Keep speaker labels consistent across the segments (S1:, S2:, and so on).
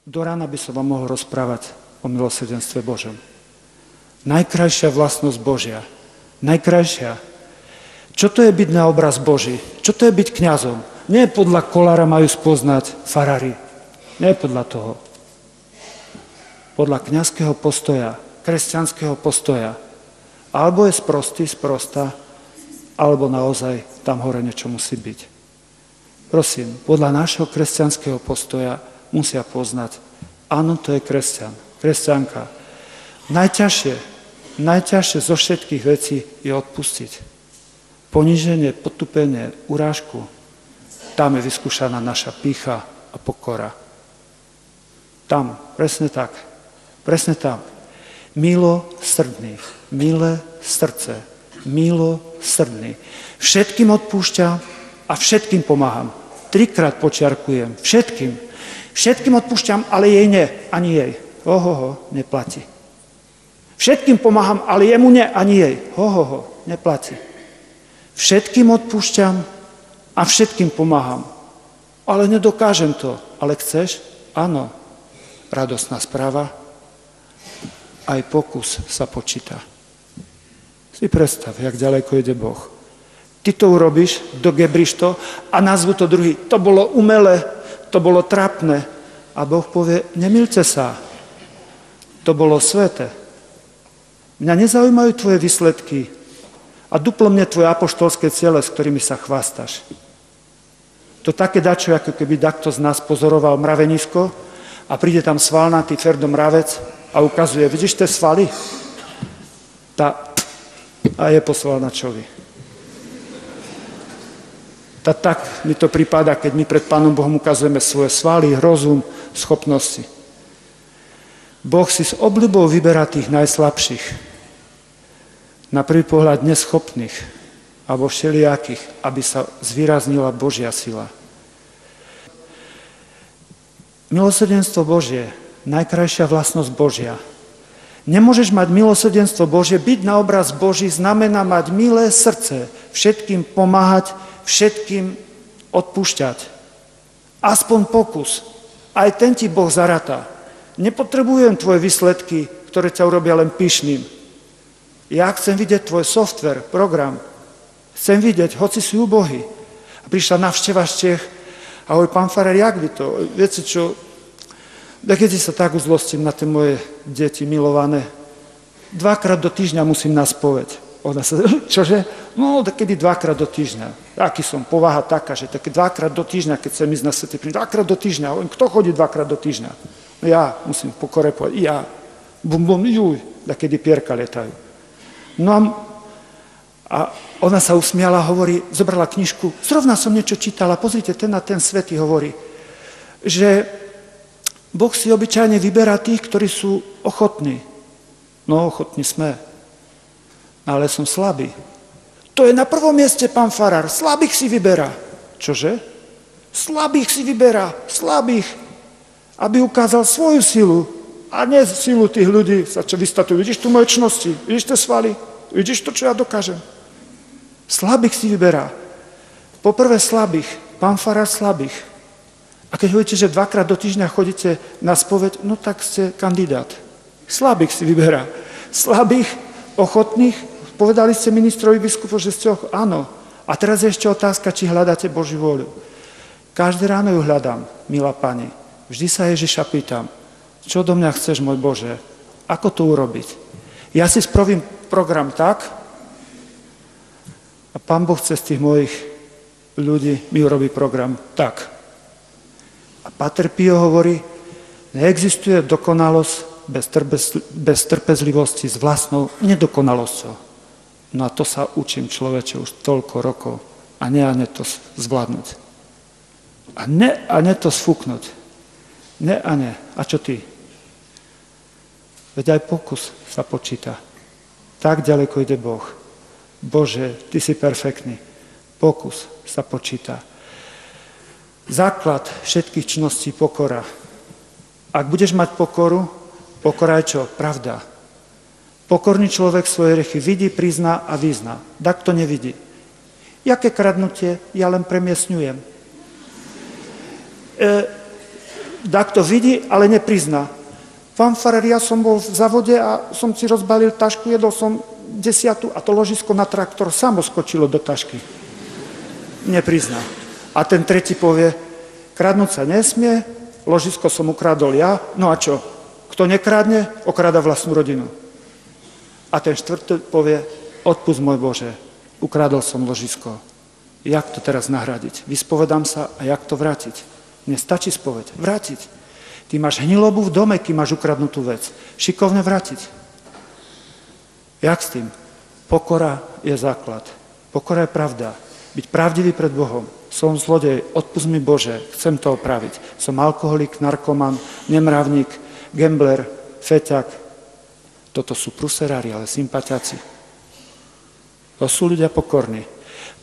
S1: Do rána by som vám mohol rozprávať o milosrdenstve Božom. Najkrajšia vlastnosť Božia. Najkrajšia. Čo to je byť na obraz Boží? Čo to je byť kňazom? Nie podľa kolára majú spoznať farári. Nie podľa toho. Podľa kňazského postoja, kresťanského postoja. Alebo je sprosta, alebo naozaj tam hore niečo musí byť. Prosím, podľa nášho kresťanského postoja musia poznať, áno, to je kresťan, kresťanka. Najťažšie zo všetkých vecí je odpustiť. Poníženie, potupenie, urážku, tam je vyskúšaná naša pýcha a pokora. Tam, presne tak, presne tam. Milosrdný, milé srdce, milosrdný. Všetkým odpúšťam a všetkým pomáham. 3-krát počiarkujem, všetkým odpúšťam, ale jej nie, ani jej. Neplatí. Všetkým pomáham, ale jemu nie, ani jej. Neplatí. Všetkým odpúšťam a všetkým pomáham. Ale nedokážem to. Ale chceš? Áno. Radostná správa. Aj pokus sa počíta. Si predstav, jak ďaleko ide Boh. Ty to urobíš, dogebriš to a nazvu to druhý. To bolo umelé, to bolo trápne. A Boh povie, nemýlte sa. To bolo sveté. Mňa nezaujímajú tvoje výsledky a duplo mne tvoje apoštolské ciele, s ktorými sa chvástaš. To také dačo, ako keby takto z nás pozoroval mravenisko a príde tam svalnatý Ferdo Mravec a ukazuje, vidíš tie svaly? A je po svalnačovi. Tak mi to prípada, keď my pred Pánom Bohom ukazujeme svoje svaly, rozum, schopnosti. Boh si s obľubou vyberá tých najslabších, na prvý pohľad neschopných alebo všelijakých, aby sa zvýraznila Božia sila. Milosrdenstvo Božie, najkrajšia vlastnosť Božia. Nemôžeš mať milosrdenstvo Božie, byť na obraz Boží znamená mať milé srdce, všetkým pomáhať, všetkým odpúšťať. Aspoň pokus. Aj ten ti Boh zaratá. Nepotrebujem tvoje výsledky, ktoré ťa urobia len pyšným. Ja chcem vidieť tvoj software, program. Chcem vidieť, hoci si ubohý. A prišla návšteva z Čech a hovorí, pán farár, jak by to? Viete čo, keď sa tak uzlostím na tie moje deti milované, 2-krát do týždňa musím na spoveď. Ona sa, čože? No, kedy 2-krát do týždňa. Aký som, povaha taká, že také 2-krát do týždňa, keď chcem ísť na svätý príjm, 2-krát do týždňa. Kto chodí 2-krát do týždňa? No ja musím pokore povedať, ja. Bum, juj, kedy pierka letajú. No a ona sa usmiala, hovorí, zobrala knižku, zrovna som niečo čítala, pozrite, ten a ten svätý hovorí, že Boh si obyčajne vyberá tých, ktorí sú ochotní. No, ochotní sme, ale som slabý. To je na prvom mieste, pán farár, slabých si vyberá. Čože? Slabých si vyberá, slabých, aby ukázal svoju silu a nie silu tých ľudí, sa čo vystatujú. Vidíš tu moje čnosti, vidíš tie svaly, vidíš to, čo ja dokážem. Slabých si vyberá. Poprvé slabých, pán farár slabých. A keď hovoríte, že 2-krát do týždňa chodíte na spoveď, no tak ste kandidát. Slabých si vyberá. Slabých, ochotných, povedali ste ministrovi biskupu, že ste áno. A teraz je ešte otázka, či hľadáte Božiu vôľu. Každé ráno ju hľadám, milá pani. Vždy sa Ježiša pýtam, čo do mňa chceš, môj Bože? Ako to urobiť? Ja si spravím program tak a Pán Boh cez tých mojich ľudí mi urobí program tak. A Páter Pio hovorí, neexistuje dokonalosť bez trpezlivosti s vlastnou nedokonalosťou. No a to sa učím, človeče, už toľko rokov. A ne to zvládnuť. A ne to sfúknuť. Ne. A čo ty? Veď aj pokus sa počíta. Tak ďaleko ide Boh. Bože, ty si perfektný. Pokus sa počíta. Základ všetkých čností pokora. Ak budeš mať pokoru, pokora je čo? Pravda. Pokorný človek svoje hriechy vidí, prizná a vyzná. Tak to nevidí. Jaké kradnutie? Ja len premiesňujem. Takto vidí, ale neprizná. Pán farár, ja som bol v závode a som si rozbalil tašku, jedol som 10 a to ložisko na traktor samo skočilo do tašky. Neprizná. A ten tretí povie, kradnúť sa nesmie, ložisko som ukradol ja, no a čo? Kto nekradne, okráda vlastnú rodinu. A ten štvrtý povie, odpusť môj Bože, ukradol som ložisko. Jak to teraz nahradiť? Vyspovedám sa a jak to vrátiť? Nestačí spoveď, vrátiť. Ty máš hnilobu v dome, kým máš ukradnutú vec. Šikovne vrátiť. Jak s tým? Pokora je základ. Pokora je pravda. Byť pravdivý pred Bohom. Som zlodej, odpusť mi Bože, chcem to opraviť. Som alkoholik, narkoman, nemravník, gambler, feťak. Toto sú pruserári, ale sympatiaci. To sú ľudia pokorní.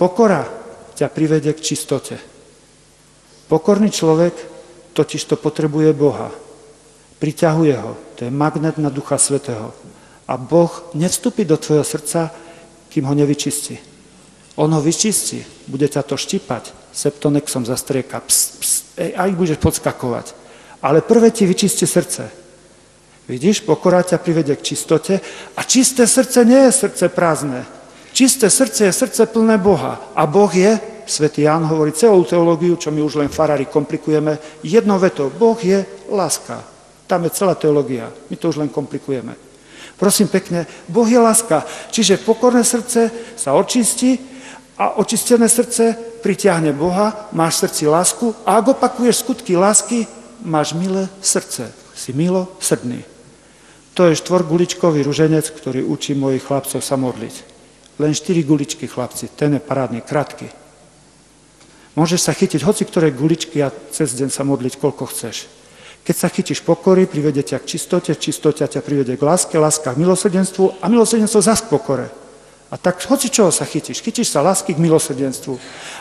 S1: Pokora ťa privedie k čistote. Pokorný človek totiž to potrebuje Boha. Priťahuje ho. To je magnet na Ducha Svätého. A Boh nevstúpi do tvojho srdca, kým ho nevyčistí. On ho vyčistí, bude ťa to štípať, septonexom zastrieka, aj budeš podskakovať. Ale prvé ti vyčistí srdce. Vidíš, pokora ťa privedie k čistote a čisté srdce nie je srdce prázdne. Čisté srdce je srdce plné Boha. A Boh je, svätý Ján hovorí celú teológiu, čo my už len farári komplikujeme, jednou vetou, Boh je láska. Tam je celá teológia, my to už len komplikujeme. Prosím pekne, Boh je láska, čiže pokorné srdce sa očistí a očistené srdce pritiahne Boha, máš v srdci lásku a ak opakuješ skutky lásky, máš milé srdce, si milosrdný. To je 4-guličkový ruženec, ktorý učí mojich chlapcov sa modliť. Len 4 guličky, chlapci, ten je parádny, krátky. Môžeš sa chytiť hoci ktoré guličky a cez deň sa modliť, koľko chceš. Keď sa chytíš pokory, privedie ťa k čistote, čistota ťa privedie k láske, láska k milosrdenstvu a milosrdenstvo zas k pokore. A tak hoci čoho sa chytíš. Chytíš sa lásky k milosrdenstvu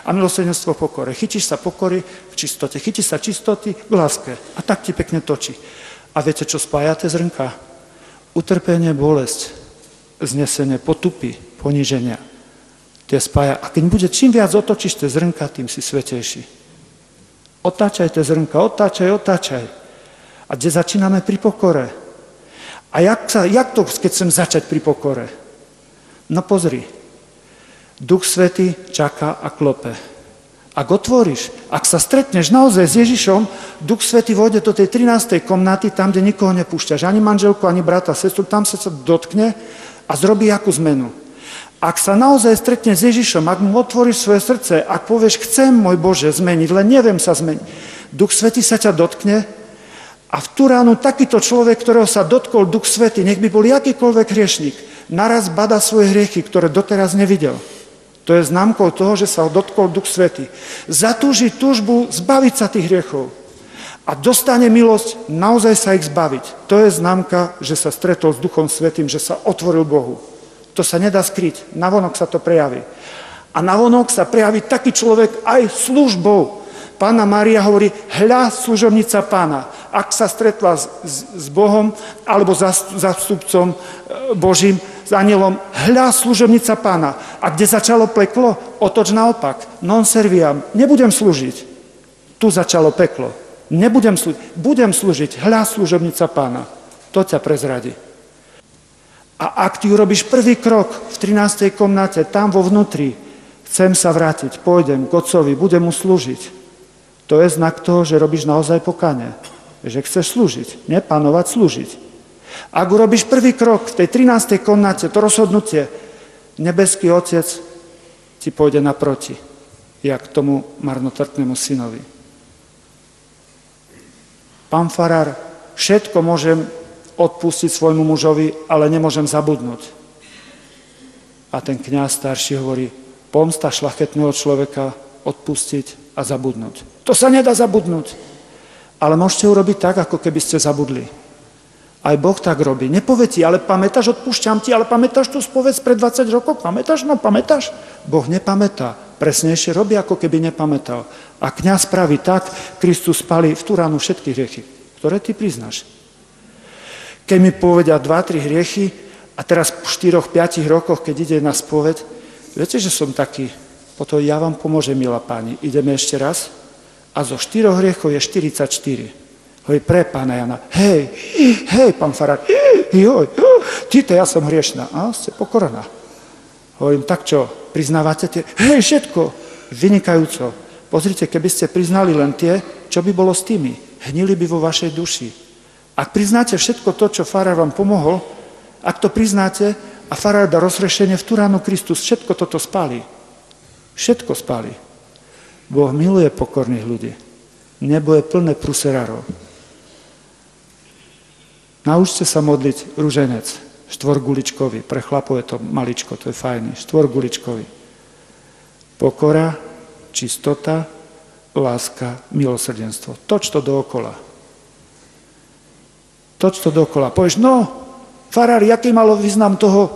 S1: a milosrdenstvo pokore. Chytíš sa pokory v čistote, chytíš sa čistoty k láske. A tak ti pekne točí. A viete, čo spája tie zrnka? Utrpenie, bolesť, znesenie, potupy, poníženia. Tie spája. A keď bude čím viac otočíš tie zrnka, tým si svätejší. Otáčaj tie zrnka, otáčaj. A kde začíname pri pokore? A jak to, keď chcem začať pri pokore? No pozri, Duch Svätý čaká a klope. Ak otvoríš, ak sa stretneš naozaj s Ježišom, Duch Svätý vôjde do tej 13. komnaty, tam, kde nikoho nepúšťaš, ani manželku, ani brata, sestru, tam sa dotkne a zrobí akú zmenu. Ak sa naozaj stretneš s Ježišom, ak mu otvoríš svoje srdce, ak povieš, chcem, môj Bože, zmeniť, len neviem sa zmeniť, Duch Svätý sa ťa dotkne a v tú ránu takýto človek, ktorého sa dotkol Duch Svätý, nech by bol akýkoľvek hriešnik, naraz badá svoje hriechy, ktoré doteraz nevidel. To je známkou toho, že sa ho dotkol Duch Svätý. Zatúži túžbu zbaviť sa tých hriechov. A dostane milosť naozaj sa ich zbaviť. To je známka, že sa stretol s Duchom Svätým, že sa otvoril Bohu. To sa nedá skryť. Navonok sa to prejaví. A navonok sa prejaví taký človek aj službou. Panna Mária hovorí, hľa služobnica Pána. Ak sa stretla s Bohom alebo zástupcom Božím, s anielom, hľa služobnica Pána. A kde začalo peklo? Otoč naopak. Non serviam. Nebudem slúžiť. Tu začalo peklo. Nebudem slúžiť. Budem slúžiť. Hľa služobnica Pána. To ťa prezradí. A ak ty urobíš prvý krok v 13. komnate, tam vo vnútri, chcem sa vrátiť, pôjdem k Otcovi, budem mu slúžiť. To je znak toho, že robíš naozaj pokánie. Že chceš slúžiť. Nie panovať, slúžiť. Ak urobíš prvý krok v tej 13. komnate, to rozhodnutie, nebeský Otec ti pôjde naproti, jak tomu marnotratnému synovi. Pán farár, všetko môžem odpustiť svojmu mužovi, ale nemôžem zabudnúť. A ten kňaz starší hovorí, pomsta šľachetného človeka odpustiť a zabudnúť. To sa nedá zabudnúť. Ale môžete urobiť tak, ako keby ste zabudli. Aj Boh tak robí. Nepovie ti, ale pamätáš, odpúšťam ti, ale pamätáš tú spoveď pred 20 rokov? Pamätáš? No pamätáš? Boh nepamätá. Presnejšie robí, ako keby nepamätal. A kňaz praví tak, Kristus spálí v tú ránu všetky hriechy, ktoré ty priznáš. Keď mi povedia 2-3 hriechy a teraz po 4-5 rokoch, keď ide na spoveď, viete, že som taký, potom ja vám pomôžem, milá páni, ideme ešte raz a zo 4 hriechov je 44. Hovorí, pre pána Jana, hej, pán farár, ja som hriešná. A ste pokorená. Hovorím, tak čo, priznávate tie? Hej, všetko, vynikajúco. Pozrite, keby ste priznali len tie, čo by bolo s tými? Hnili by vo vašej duši. Ak priznáte všetko to, čo farár vám pomohol, ak to priznáte a farár dá rozhrešenie, v tú ránu Kristus všetko toto spálí. Všetko spálí. Boh miluje pokorných ľudí. Nebo je plné pruserárov. Naučte sa modliť ruženec, štvorguličkový. Pre chlapov je to maličko, to je fajný. Štvorguličkový. Pokora, čistota, láska, milosrdenstvo. Toč to dookola. Povieš, no, farár, jaký malo význam toho,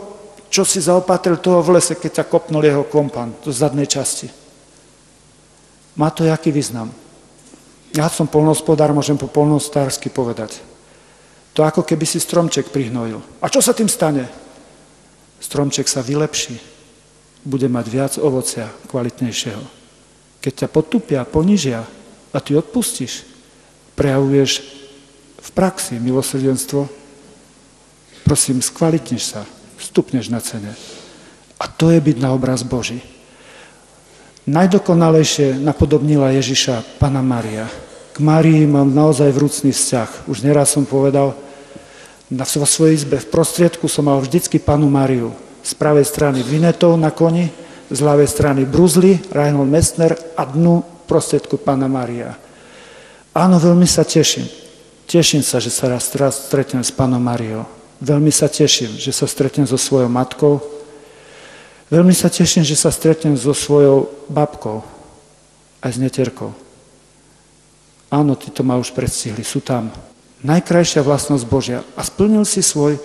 S1: čo si zaopatril toho v lese, keď ťa kopnul jeho kompan do zadnej časti. Má to jaký význam? Ja som poľnohospodár, môžem po poľnohospodársky povedať. To ako keby si stromček prihnojil. A čo sa tým stane? Stromček sa vylepší. Bude mať viac ovocia, kvalitnejšieho. Keď ťa potupia, ponížia a ty odpustíš, prejavuješ v praxi milosrdenstvo, prosím, skvalitneš sa, vstupneš na cene. A to je byť na obraz Boží. Najdokonalejšie napodobnila Ježiša Panna Mária. K Márii mám naozaj vrúcný vzťah. Už neraz som povedal, vo svojej izbe v prostriedku som mal vždycky Pannu Máriu. Z pravej strany Vinetov na koni, z ľavej strany Bruzli, Reinhold Messner a dnu prostriedku Panna Mária. Áno, veľmi sa teším. Teším sa, že sa raz stretnem s Pannou Máriou. Veľmi sa teším, že sa stretnem so svojou matkou. Veľmi sa teším, že sa stretnem so svojou babkou, aj s netierkou. Áno, títo ma už predstihli, sú tam. Najkrajšia vlastnosť Božia. A splnil si svoj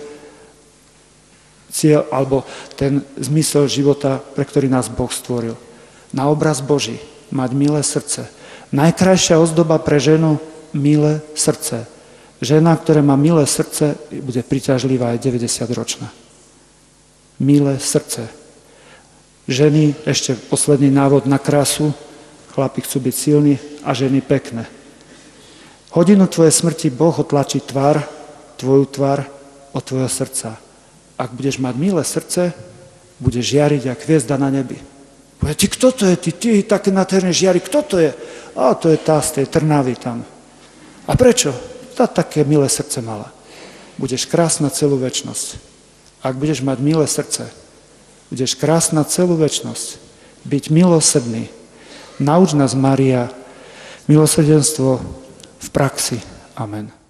S1: cieľ, alebo ten zmysel života, pre ktorý nás Boh stvoril. Na obraz Boží, mať milé srdce. Najkrajšia ozdoba pre ženu, milé srdce. Žena, ktorá má milé srdce, bude priťažlivá aj 90-ročná. Milé srdce. Ženy, ešte posledný návod na krásu, chlapi chcú byť silní a ženy pekné. Hodinu tvojej smrti Boh otlačí tvoju tvár od tvojho srdca. Ak budeš mať milé srdce, budeš žiariť jak hviezda na nebi. Povie, ty kto to je? Ty také nádherné žiari, kto to je? A to je tá z tej Trnavy tam. A prečo? Tá také milé srdce mala. Budeš krásna celú večnosť. Ak budeš mať milé srdce, budeš krásna celú večnosť. Byť milosrdný. Nauč nás, Mária, milosrdenstvo v praxi. Amen.